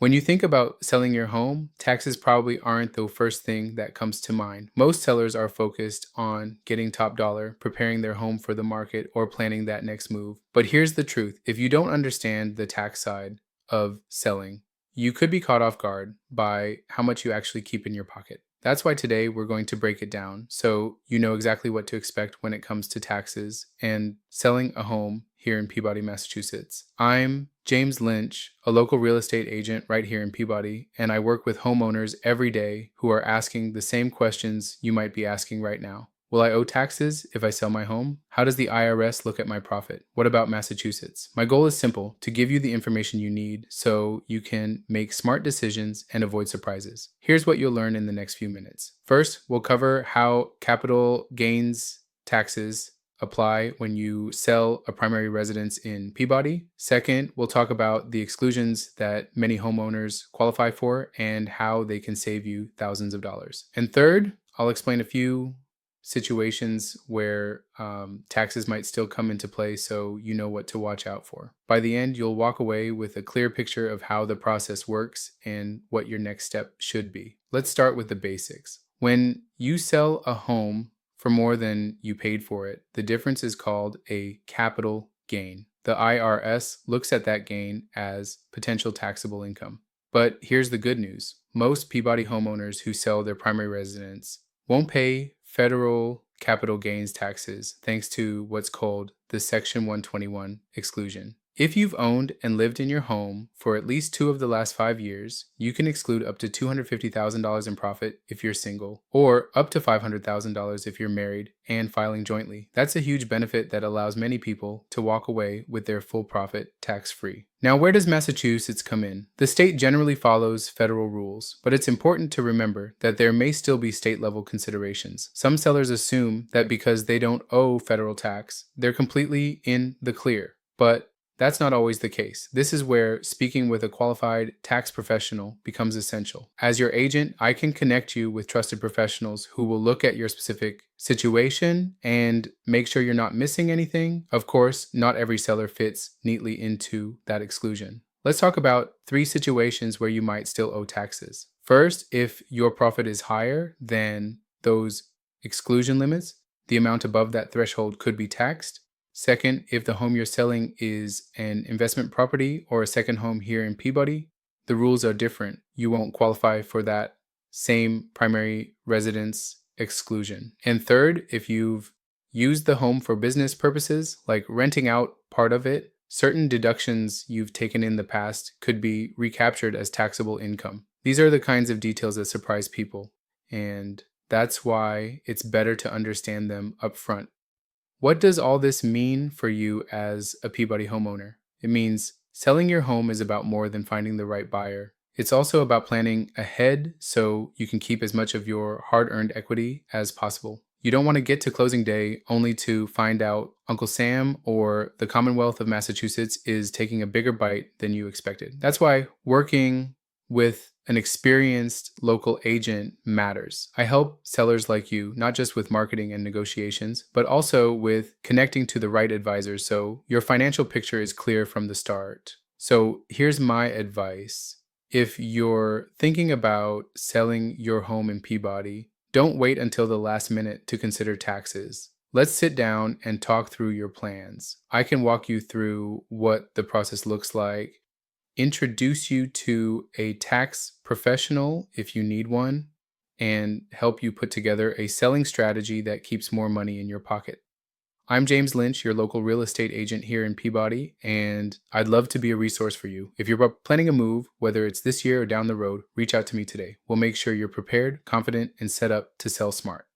When you think about selling your home, taxes probably aren't the first thing that comes to mind. Most sellers are focused on getting top dollar, preparing their home for the market, or planning that next move. But here's the truth. If you don't understand the tax side of selling, you could be caught off guard by how much you actually keep in your pocket. That's why today we're going to break it down so you know exactly what to expect when it comes to taxes and selling a home here in Peabody, Massachusetts. I'm James Lynch, a local real estate agent right here in Peabody, and I work with homeowners every day who are asking the same questions you might be asking right now. Will I owe taxes if I sell my home? How does the IRS look at my profit? What about Massachusetts? My goal is simple: to give you the information you need so you can make smart decisions and avoid surprises. Here's what you'll learn in the next few minutes. First, we'll cover how capital gains taxes apply when you sell a primary residence in Peabody. Second, we'll talk about the exclusions that many homeowners qualify for and how they can save you thousands of dollars. And third, I'll explain a few situations where taxes might still come into play so you know what to watch out for. By the end, you'll walk away with a clear picture of how the process works and what your next step should be. Let's start with the basics. When you sell a home for more than you paid for it, the difference is called a capital gain. The IRS looks at that gain as potential taxable income. But here's the good news. Most Peabody homeowners who sell their primary residence won't pay federal capital gains taxes thanks to what's called the Section 121 exclusion. If you've owned and lived in your home for at least 2 of the last 5 years, you can exclude up to $250,000 in profit if you're single, or up to $500,000 if you're married and filing jointly. That's a huge benefit that allows many people to walk away with their full profit tax-free. Now, where does Massachusetts come in? The state generally follows federal rules, but it's important to remember that there may still be state-level considerations. Some sellers assume that because they don't owe federal tax, they're completely in the clear, but that's not always the case. This is where speaking with a qualified tax professional becomes essential. As your agent, I can connect you with trusted professionals who will look at your specific situation and make sure you're not missing anything. Of course, not every seller fits neatly into that exclusion. Let's talk about 3 situations where you might still owe taxes. First, if your profit is higher than those exclusion limits, the amount above that threshold could be taxed. Second, if the home you're selling is an investment property or a second home here in Peabody, the rules are different. You won't qualify for that same primary residence exclusion. And third, if you've used the home for business purposes, like renting out part of it, certain deductions you've taken in the past could be recaptured as taxable income. These are the kinds of details that surprise people, and that's why it's better to understand them up front. What does all this mean for you as a Peabody homeowner? It means selling your home is about more than finding the right buyer. It's also about planning ahead so you can keep as much of your hard-earned equity as possible. You don't want to get to closing day only to find out Uncle Sam or the Commonwealth of Massachusetts is taking a bigger bite than you expected. That's why working with an experienced local agent matters. I help sellers like you, not just with marketing and negotiations, but also with connecting to the right advisors so your financial picture is clear from the start. So here's my advice. If you're thinking about selling your home in Peabody, don't wait until the last minute to consider taxes. Let's sit down and talk through your plans. I can walk you through what the process looks like, introduce you to a tax professional if you need one, and help you put together a selling strategy that keeps more money in your pocket. I'm James Lynch, your local real estate agent here in Peabody, and I'd love to be a resource for you. If you're planning a move, whether it's this year or down the road, reach out to me today. We'll make sure you're prepared, confident, and set up to sell smart.